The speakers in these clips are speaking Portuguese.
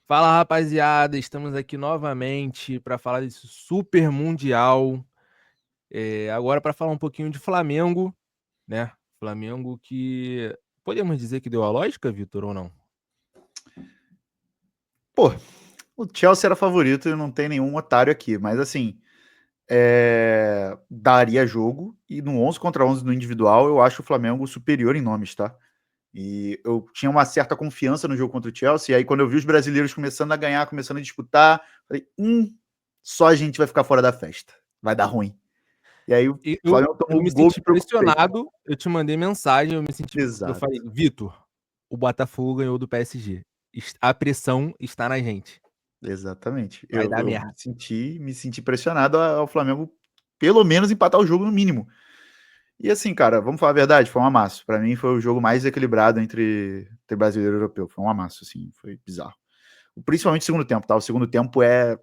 Fala, rapaziada, estamos aqui novamente para falar desse super mundial. Agora para falar um pouquinho de Flamengo, né? Flamengo que podemos dizer que deu a lógica, Vitor, ou não? Pô, o Chelsea era favorito e não tem nenhum otário aqui, mas assim, daria jogo e no 11 contra 11 no individual eu acho o Flamengo superior em nomes, tá? E eu tinha uma certa confiança no jogo contra o Chelsea, e aí quando eu vi os brasileiros começando a ganhar, começando a disputar, falei, só a gente vai ficar fora da festa, vai dar ruim. E aí o E Flamengo eu tomou me o gol e senti me preocupei. pressionado, eu te mandei mensagem, eu Exato, falei, Vitor, o Botafogo ganhou do PSG. A pressão está na gente. exatamente. Vai Eu, dar eu merda. me senti pressionado ao Flamengo pelo menos empatar o jogo no mínimo. E assim, cara, vamos falar a verdade, foi um amasso. Pra mim foi o jogo mais equilibrado entre brasileiro e europeu. Foi um amasso, assim, foi bizarro. Principalmente o segundo tempo, tá? O segundo tempo é.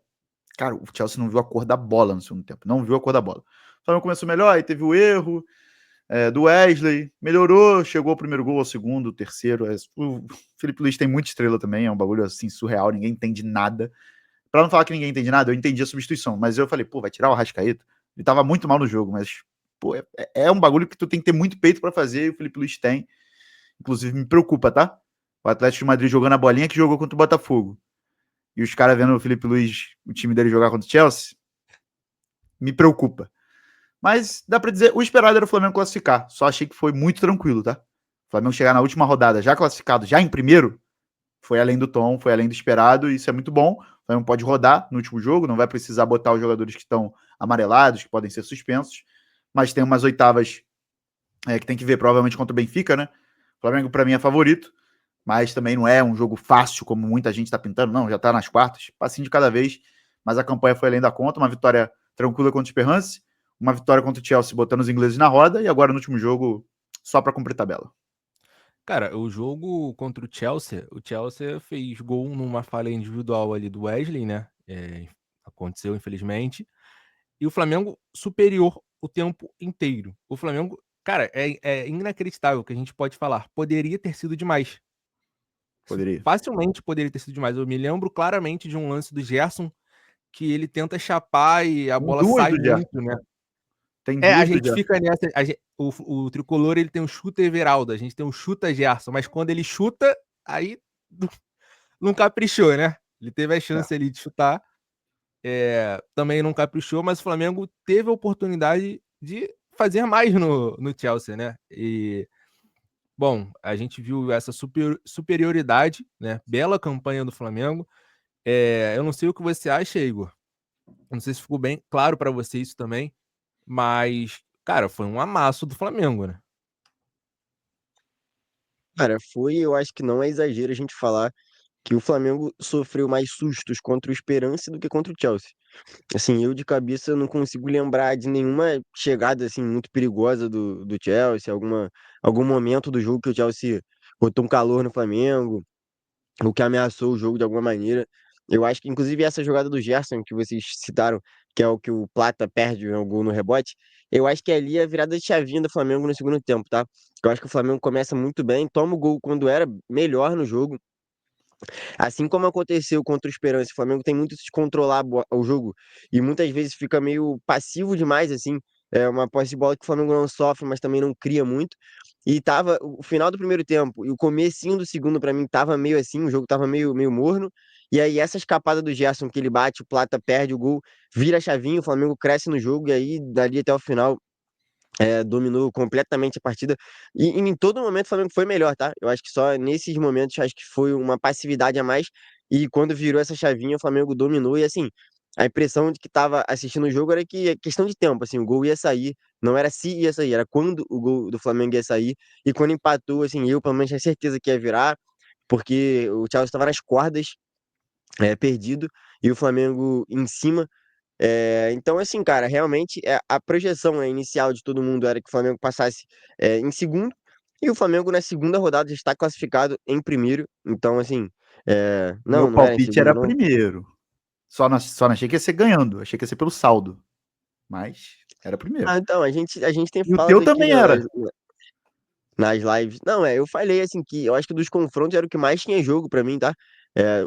Cara, o Chelsea não viu a cor da bola no segundo tempo. Não viu a cor da bola. O Flamengo começou melhor, aí teve o erro do Wesley, melhorou, chegou ao primeiro gol, ao segundo, o terceiro. O Felipe Luiz tem muita estrela também, é um bagulho assim surreal, ninguém entende nada. Pra não falar que ninguém entende nada, eu entendi a substituição, mas eu falei, pô, vai tirar o Arrascaeta? Ele tava muito mal no jogo, mas, pô, é um bagulho que tu tem que ter muito peito pra fazer, e o Felipe Luiz tem. Inclusive, me preocupa, tá? O Atlético de Madrid jogando a bolinha que jogou contra o Botafogo. E os caras vendo o Felipe Luiz, o time dele jogar contra o Chelsea, me preocupa. Mas dá pra dizer, o esperado era o Flamengo classificar. Só achei que foi muito tranquilo, tá? O Flamengo chegar na última rodada já classificado, já em primeiro, foi além do tom, foi além do esperado, e isso é muito bom. O Flamengo pode rodar no último jogo, não vai precisar botar os jogadores que estão amarelados, que podem ser suspensos, mas tem umas oitavas que tem que ver, provavelmente contra o Benfica, né? O Flamengo, para mim, é favorito, mas também não é um jogo fácil, como muita gente está pintando, não, já está nas quartas, passinho de cada vez, mas a campanha foi além da conta, uma vitória tranquila contra o Esperance, uma vitória contra o Chelsea, botando os ingleses na roda, e agora no último jogo, só para cumprir tabela. Cara, o jogo contra o Chelsea fez gol numa falha individual ali do Wesley, né? Aconteceu, infelizmente. E o Flamengo superior o tempo inteiro. O Flamengo, cara, é inacreditável que a gente pode falar. Poderia ter sido demais. Poderia. Facilmente poderia ter sido demais. Eu me lembro claramente de um lance do Gerson que ele tenta chapar e a Tem bola duas sai do Gerson. muito, né? Tem A duas do gente Gerson. fica nessa. O tricolor ele tem um chuta Everaldo, a gente tem um chuta Gerson, mas quando ele chuta, aí não caprichou, né? Ele teve a É. chance ali de chutar, também não caprichou, mas o Flamengo teve a oportunidade de fazer mais no Chelsea, né? E, bom, a gente viu essa superioridade, né? Bela campanha do Flamengo. Eu não sei o que você acha, Igor. Não sei se ficou bem claro para você isso também, mas, cara, foi um amasso do Flamengo, né? Cara, eu acho que não é exagero a gente falar que o Flamengo sofreu mais sustos contra o Esperance do que contra o Chelsea. Assim, eu de cabeça não consigo lembrar de nenhuma chegada assim muito perigosa do Chelsea, algum momento do jogo que o Chelsea botou um calor no Flamengo, o que ameaçou o jogo de alguma maneira. Eu acho que, inclusive, essa jogada do Gerson que vocês citaram, que é o que o Plata perde o gol no rebote, eu acho que ali é a virada de chavinha do Flamengo no segundo tempo, tá? Eu acho que o Flamengo começa muito bem, toma o gol quando era melhor no jogo, assim como aconteceu contra o Esperance. O Flamengo tem muito de controlar o jogo e muitas vezes fica meio passivo demais, assim. É uma posse de bola que o Flamengo não sofre, mas também não cria muito. E tava o final do primeiro tempo e o comecinho do segundo para mim tava meio assim, o jogo tava meio morno. E aí essa escapada do Gerson que ele bate, o Plata perde o gol, vira a chavinha, o Flamengo cresce no jogo e aí dali até o final dominou completamente a partida. E em todo momento o Flamengo foi melhor, tá? Eu acho que só nesses momentos acho que foi uma passividade a mais. E quando virou essa chavinha, o Flamengo dominou. E assim, a impressão de que tava assistindo o jogo era que é questão de tempo, assim, o gol ia sair. Não era se ia sair, era quando o gol do Flamengo ia sair. E quando empatou, assim, eu pelo menos tinha certeza que ia virar, porque o Chelsea estava nas cordas, perdido, e o Flamengo em cima. Então, assim, cara, realmente a projeção, né, inicial de todo mundo era que o Flamengo passasse em segundo, e o Flamengo na segunda rodada já está classificado em primeiro. Então, assim, Meu não era em palpite segundo, era não. primeiro. Só não achei que ia ser ganhando, achei que ia ser pelo saldo. Mas era primeiro. Ah, então, a gente tem E o teu falado aqui também era. nas lives. Não, eu falei assim que eu acho que dos confrontos era o que mais tinha jogo pra mim, tá?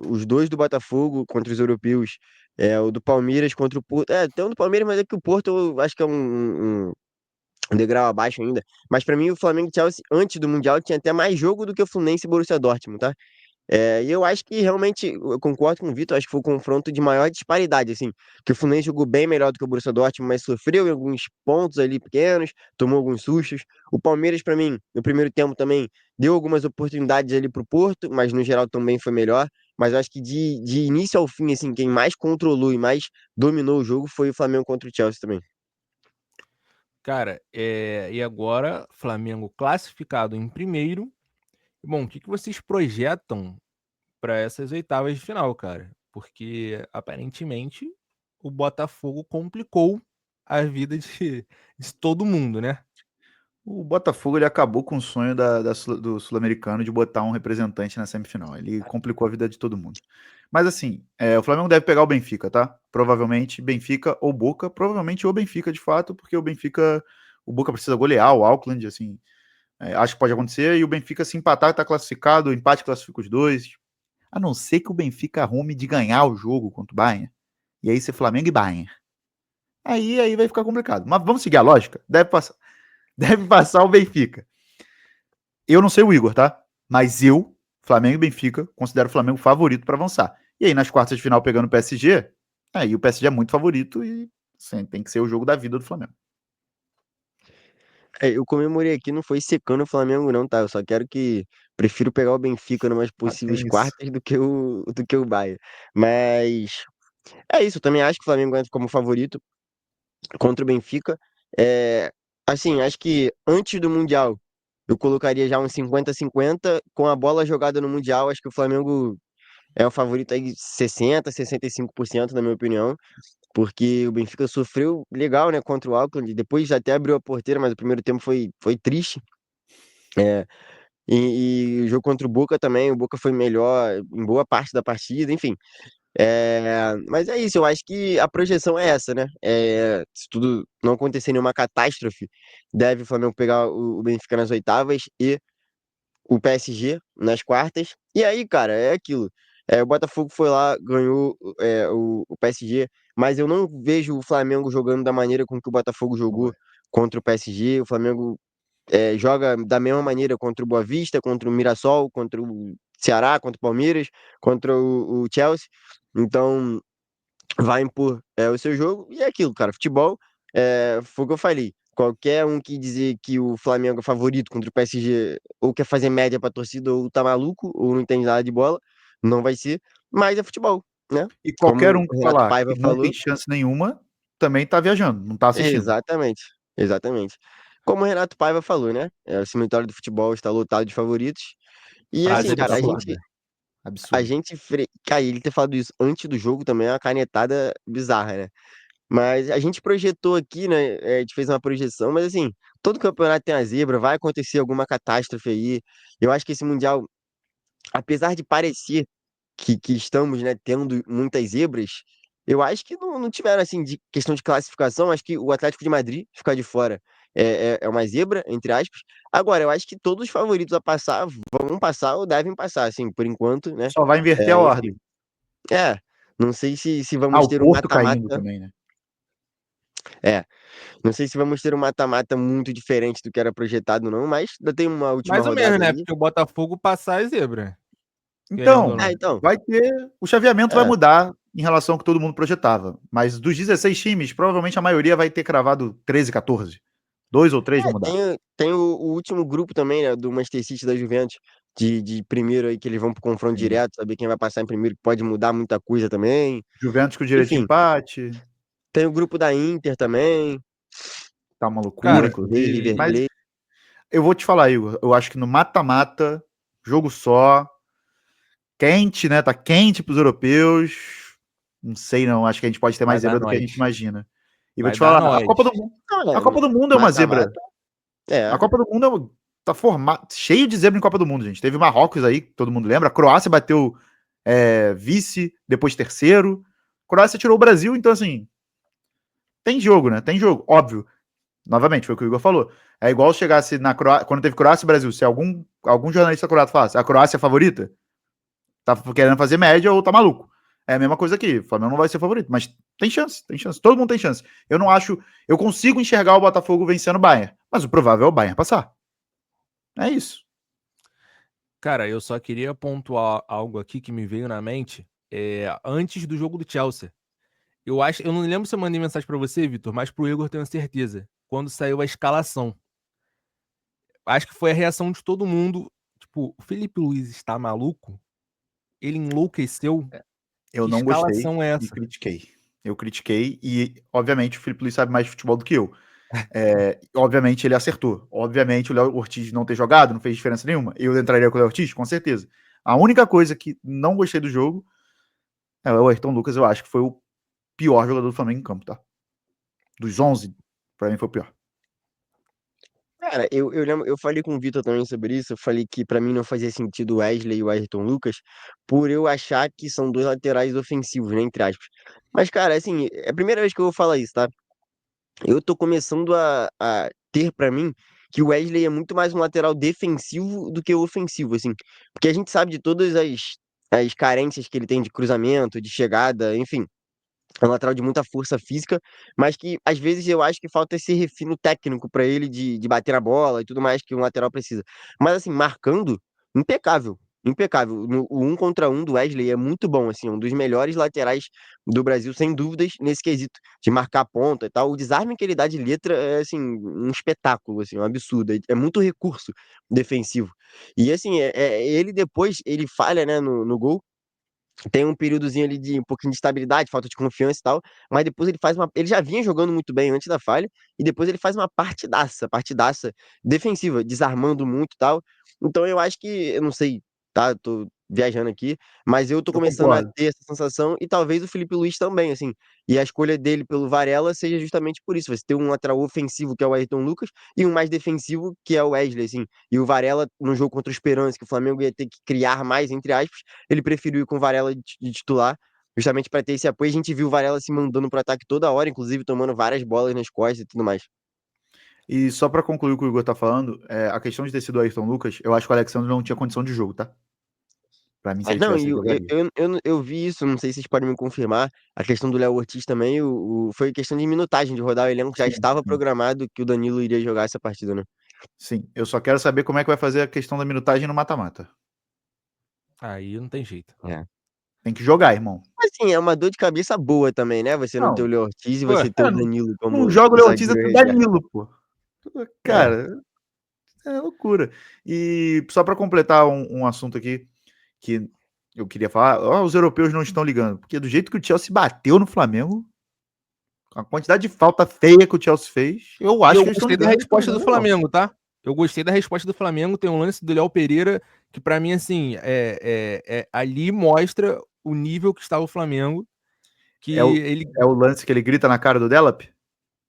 Os dois do Botafogo contra os europeus, o do Palmeiras contra o Porto. Tem um do Palmeiras, mas é que o Porto eu acho que é um degrau abaixo ainda. Mas pra mim, o Flamengo e Chelsea, antes do Mundial, tinha até mais jogo do que o Fluminense e Borussia Dortmund, tá? E eu acho que realmente, eu concordo com o Vitor, acho que foi o confronto de maior disparidade, assim, que o Fluminense jogou bem melhor do que o Borussia Dortmund, mas sofreu em alguns pontos ali pequenos, tomou alguns sustos. O Palmeiras, pra mim, no primeiro tempo também, deu algumas oportunidades ali pro Porto, mas no geral também foi melhor. Mas eu acho que de início ao fim, assim, quem mais controlou e mais dominou o jogo foi o Flamengo contra o Chelsea também. Cara, e agora, Flamengo classificado em primeiro. Bom, o que vocês projetam para essas oitavas de final, cara? Porque aparentemente o Botafogo complicou a vida de todo mundo, né? O Botafogo ele acabou com o sonho do Sul-Americano de botar um representante na semifinal. Ele complicou a vida de todo mundo. Mas assim, o Flamengo deve pegar o Benfica, tá? Provavelmente Benfica ou Boca. Provavelmente o Benfica, de fato, porque o Boca precisa golear o Auckland, assim. Acho que pode acontecer. E o Benfica, se empatar, tá classificado. O empate classifica os dois. A não ser que o Benfica arrume de ganhar o jogo contra o Bayern. E aí ser Flamengo e Bayern. Aí vai ficar complicado. Mas vamos seguir a lógica. Deve passar o Benfica. Eu não sei o Igor, tá? Mas eu, Flamengo e Benfica, considero o Flamengo favorito para avançar. E aí nas quartas de final pegando o PSG, aí o PSG é muito favorito e assim, tem que ser o jogo da vida do Flamengo. Eu comemorei aqui, não foi secando o Flamengo, não, tá? Eu só quero que. Prefiro pegar o Benfica numas Ah, possíveis tem isso. quartas do que o Bayern. Mas é isso, eu também acho que o Flamengo entra como favorito contra o Benfica. É, assim, acho que antes do Mundial eu colocaria já uns 50-50. Com a bola jogada no Mundial, acho que o Flamengo é o favorito aí 60-65%, na minha opinião. Porque o Benfica sofreu legal, né, contra o Auckland. Depois até abriu a porteira, mas o primeiro tempo foi triste. É, e o jogo contra o Boca também, o Boca foi melhor em boa parte da partida, enfim. Mas é isso, eu acho que a projeção é essa, né? Se tudo não acontecer nenhuma catástrofe, deve o Flamengo pegar o Benfica nas oitavas e o PSG nas quartas. E aí, cara, é aquilo. O Botafogo foi lá, ganhou o PSG, mas eu não vejo o Flamengo jogando da maneira com que o Botafogo jogou contra o PSG. O Flamengo joga da mesma maneira contra o Boa Vista, contra o Mirassol, contra o Ceará, contra o Palmeiras, contra o Chelsea. Então, vai impor o seu jogo, e é aquilo, cara. Futebol, foi o que eu falei. Qualquer um que dizer que o Flamengo é favorito contra o PSG, ou quer fazer média pra torcida, ou tá maluco, ou não entende nada de bola, não vai ser. Mas é futebol, né? E qualquer Como um o que Renato falar Paiva que não tem falou, chance nenhuma, também tá viajando, não tá assistindo. exatamente, exatamente. Como o Renato Paiva falou, né? O cemitério do futebol está lotado de favoritos. E Frase assim, cara, a absurda. gente, a Absurda. gente, cara, ele ter falado isso antes do jogo também é uma canetada bizarra, né? Mas a gente projetou aqui, né? A gente fez uma projeção, mas assim, todo campeonato tem a zebra, vai acontecer alguma catástrofe aí. Eu acho que esse Mundial, apesar de parecer que estamos, né, tendo muitas zebras, eu acho que não tiveram, assim, de questão de classificação, acho que o Atlético de Madrid ficar de fora é uma zebra, entre aspas. Agora, eu acho que todos os favoritos a passar vão passar ou devem passar, assim, por enquanto, né? Só vai inverter a Enfim. ordem. É, não sei se Ah, vamos o ter um Porto caindo mata-mata. também, né? É, não sei se vamos ter um mata-mata muito diferente do que era projetado, não, mas ainda tem uma última Mais ou menos, rodada né? aí. Porque o Botafogo passar é zebra, querendo ou Então, não. Então, vai ter. O chaveamento vai é, mudar em relação ao que todo mundo projetava. Mas dos 16 times, provavelmente a maioria vai ter cravado 13, 14. Dois ou três vão mudar. tem o último grupo também, né, do Manchester City e da Juventus, de primeiro aí, que eles vão pro confronto Sim. direto, saber quem vai passar em primeiro, que pode mudar muita coisa também. Juventus com direito de Enfim, empate. tem o grupo da Inter também, Tá uma loucura, Cara, Manchester City, inclusive. River Mas Plate. eu vou te falar, Igor. Eu acho que no mata-mata, jogo só, quente, né? Tá quente pros europeus. Não sei, não. Acho que a gente pode ter vai mais dar zebra do que a nós. gente imagina. E vou Vai te dar falar, a nós. Copa do Mundo. Não, A Copa do Mundo é uma zebra. mata-mata, A é. Copa do Mundo tá formado, cheio de zebra em Copa do Mundo, gente. Teve Marrocos aí, que todo mundo lembra. A Croácia bateu vice, depois terceiro. A Croácia tirou o Brasil, então assim, tem jogo, né? Tem jogo, óbvio. Novamente, foi o que o Igor falou. É igual chegasse na Croácia, quando teve Croácia e Brasil, se algum jornalista croata falasse, a Croácia é a favorita? tá querendo fazer média ou tá maluco. É a mesma coisa aqui. O Flamengo não vai ser favorito, mas tem chance, tem chance. Todo mundo tem chance. Eu não acho. Eu consigo enxergar o Botafogo vencendo o Bayern, mas o provável é o Bayern passar. É isso. Cara, eu só queria pontuar algo aqui que me veio na mente antes do jogo do Chelsea. Eu não lembro se eu mandei mensagem pra você, Vitor, mas pro Igor tenho certeza. Quando saiu a escalação. Acho que foi a reação de todo mundo. Tipo, o Felipe Luiz está maluco? Ele enlouqueceu? Eu Que não gostei escalação é e essa? critiquei. Eu critiquei e, obviamente, o Felipe Luiz sabe mais de futebol do que eu. Obviamente, ele acertou. Obviamente, o Léo Ortiz não ter jogado não fez diferença nenhuma. Eu entraria com o Léo Ortiz, com certeza. A única coisa que não gostei do jogo é o Ayrton Lucas, eu acho que foi o pior jogador do Flamengo em campo, tá? Dos 11, pra mim foi o pior. Cara, eu lembro, eu falei com o Vitor também sobre isso. Eu falei que pra mim não fazia sentido o Wesley e o Ayrton Lucas, por eu achar que são dois laterais ofensivos, né, entre aspas. Mas, cara, assim, é a primeira vez que eu vou falar isso, tá? Eu tô começando a ter pra mim que o Wesley é muito mais um lateral defensivo do que ofensivo, assim. Porque a gente sabe de todas as carências que ele tem de cruzamento, de chegada, enfim. É um lateral de muita força física, mas que às vezes eu acho que falta esse refino técnico pra ele de bater na bola e tudo mais que um lateral precisa. Mas assim, marcando, impecável. Impecável. O um contra um do Wesley é muito bom, assim, um dos melhores laterais do Brasil, sem dúvidas, nesse quesito de marcar ponta e tal. O desarme que ele dá de letra é, assim, um espetáculo, assim, um absurdo. É muito recurso defensivo. E, assim, ele depois, ele falha, né, no gol, tem um períodozinho ali de um pouquinho de estabilidade, falta de confiança e tal, mas depois ele faz uma. Ele já vinha jogando muito bem antes da falha, e depois ele faz uma partidaça defensiva, desarmando muito e tal. Então eu acho que, eu não sei, tá? Eu tô viajando aqui, mas eu tô Eu começando a concordo. ter essa sensação, e talvez o Felipe Luiz também, assim. E a escolha dele pelo Varela seja justamente por isso. Você ter um lateral ofensivo, que é o Ayrton Lucas, e um mais defensivo, que é o Wesley, assim. E o Varela, no jogo contra o Esperance, que o Flamengo ia ter que criar mais, entre aspas, ele preferiu ir com o Varela de titular, justamente para ter esse apoio. A gente viu o Varela se mandando pro ataque toda hora, inclusive tomando várias bolas nas costas e tudo mais. E só pra concluir o que o Igor tá falando, a questão de ter sido o Ayrton Lucas, eu acho que o Alexandre não tinha condição de jogo, tá? Pra mim, se É, ele não, tivesse, e ele jogaria. eu vi isso, não sei se vocês podem me confirmar, a questão do Léo Ortiz também, foi questão de minutagem, de rodar o elenco, já Sim, estava sim. programado que o Danilo iria jogar essa partida, né? Sim, eu só quero saber como é que vai fazer a questão da minutagem no mata-mata. Aí não tem jeito. É. Tem que jogar, irmão. Assim, é uma dor de cabeça boa também, né? Você não ter o Não, Léo Ortiz e Pô, você ter o Danilo não como joga o Léo Ortiz zagueiro até o reserva. Danilo, pô. É. Cara, é loucura. E só pra completar um assunto aqui que eu queria falar, os europeus não estão ligando, porque do jeito que o Chelsea bateu no Flamengo, a quantidade de falta feia que o Chelsea fez, eu E acho eu que eles estão gostei da ligando e estão resposta do ligando legal. Flamengo, tá? Eu gostei da resposta do Flamengo. Tem um lance do Léo Pereira que, pra mim, assim, ali mostra o nível que estava o Flamengo. É Que o, ele. é o lance que ele grita na cara do Delap,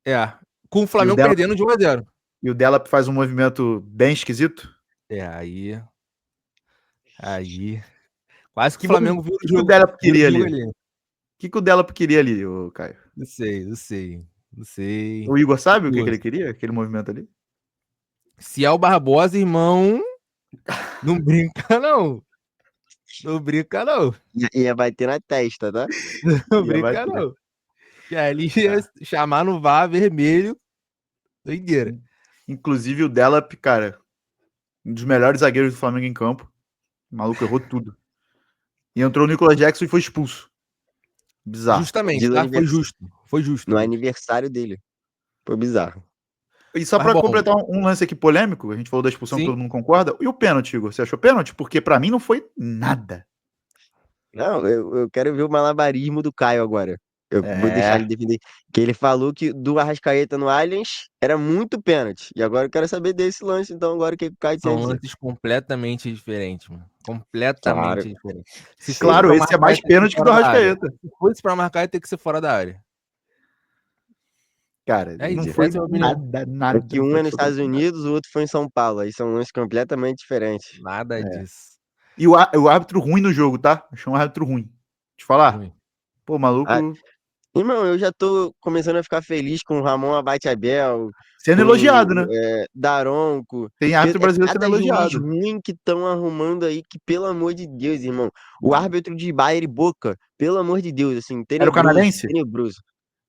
É. Com o e o Flamengo Delap, perdendo de 1-0. e o Delap faz um movimento bem esquisito. Aí. Aí. Quase que o O Flamengo vira o que o jogo, Delap vira o queria jogo ali? ali. O Delap queria ali, o Caio? Não sei, não sei. Não sei. O Igor sabe o que Igor, ele queria? Aquele movimento ali? se é o Barbosa, irmão, não brinca, não. Não brinca, não. Ia bater na testa, tá? Não Ia brinca, bater. não. Que ali ia Tá. chamar no VAR vermelho. Doideira. Inclusive o Delap, cara, um dos melhores zagueiros do Flamengo em campo. O maluco errou tudo. E entrou o Nicolas Jackson e foi expulso. Bizarro. Justamente, Dia do tá? Foi aniversário, justo. Foi justo. no aniversário dele. Foi bizarro. E só Mas pra bom, completar um lance aqui polêmico, a gente falou da expulsão que sim. todo mundo concorda. E o pênalti, Igor? Você achou pênalti? Porque pra mim não foi nada. Não, eu quero ver o malabarismo do Caio agora. Eu vou deixar ele É. defender. Que ele falou que do Arrascaeta no Allianz era muito pênalti. E agora eu quero saber desse lance, então, agora o que o Caio tem a São dizer. lances completamente diferentes, mano. Claro, Completamente diferentes. Se fosse sim. Claro, pra esse é marcar, mais ia ter que ser pênalti que o do fora da área. Arrascaeta. Se fosse pra marcar, ia ter que ser fora da área. Cara, É não isso, foi essa é a minha opinião. nada, É nada. que Não um foi é nos Estados absolutamente nada. Unidos, o outro foi em São Paulo. Aí são lances completamente diferentes. Nada É. disso. E o árbitro ruim no jogo, tá? Achei um árbitro ruim. Te falar? Ruim. Pô, Ah, maluco. Irmão, eu já tô começando a ficar feliz com o Ramon Abate Abel, Sendo com elogiado, né? Daronco. Tem árbitro É brasileiro sendo cada juiz elogiado. ruim que estão arrumando aí, que pelo amor de Deus, irmão. O árbitro de Bayern e Boca, pelo amor de Deus, assim, Era o tenebroso, canadense? tenebroso.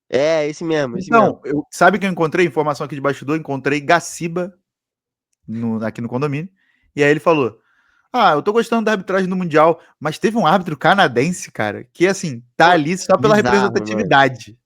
É, esse mesmo, esse mesmo. Então, sabe que eu encontrei? Informação aqui de bastidor, encontrei Gaciba aqui no condomínio. E aí ele falou: Ah, eu tô gostando da arbitragem do Mundial, mas teve um árbitro canadense, cara, que assim, tá Pô, ali só pela bizarro, mano. representatividade.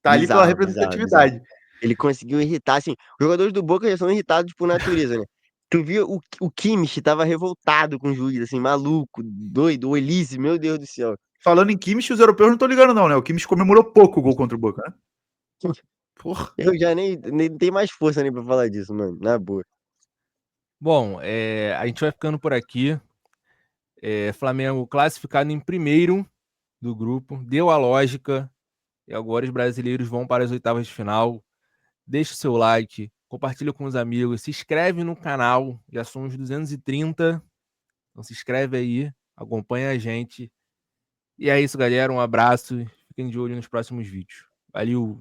Tá ali pela Bizarro, bizarro, bizarro. representatividade. Ele conseguiu irritar, assim, os jogadores do Boca já são irritados por natureza, né? Tu viu o Kimmich tava revoltado com o juiz, assim, maluco, doido, o Elise, meu Deus do céu. Falando em Kimmich, os europeus não estão ligando, não, né? O Kimmich comemorou pouco o gol contra o Boca, né? Porra. Eu já nem tenho mais força nem pra falar disso, mano, na boa. Bom, a gente vai ficando por aqui. Flamengo classificado em primeiro do grupo, deu a lógica, e agora os brasileiros vão para as oitavas de final. Deixa o seu like, compartilha com os amigos, se inscreve no canal, já somos 230, então se inscreve aí, acompanha a gente. E é isso, galera, um abraço, fiquem de olho nos próximos vídeos. Valeu!